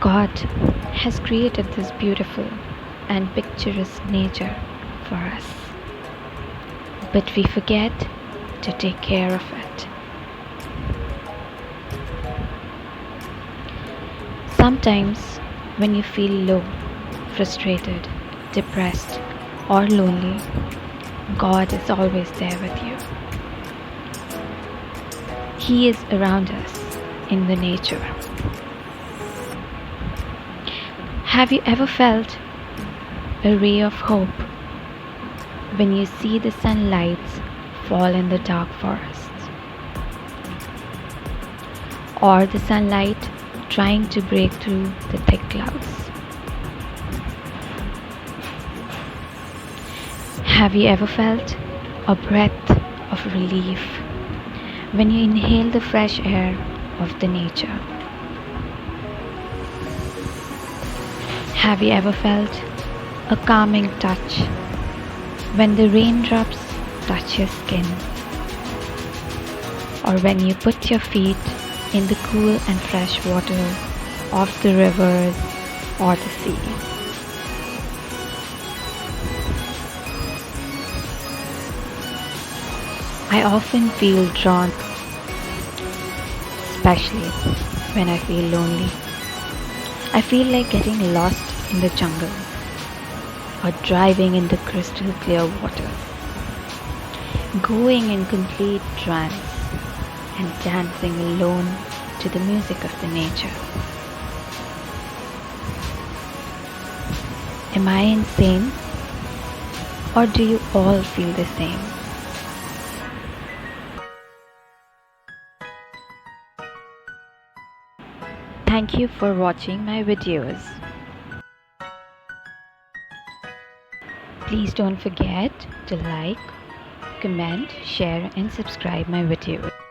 God has created this beautiful and picturesque nature for us, but we forget to take care of it. Sometimes, when you feel low, frustrated, depressed, or lonely, God is always there with you. He is around us in the nature. Have you ever felt a ray of hope when you see the sunlights fall in the dark forests, or the sunlight trying to break through the thick clouds? Have you ever felt a breath of relief when you inhale the fresh air of the nature? Have you ever felt a calming touch when the raindrops touch your skin, or when you put your feet in the cool and fresh water of the rivers or the sea? I often feel drawn, especially when I feel lonely. I feel like getting lost in the jungle or driving in the crystal clear water, going in complete trance and dancing alone to the music of the nature. Am I insane, or do you all feel the same? Thank you for watching my videos. Please don't forget to like, comment, share and subscribe my videos.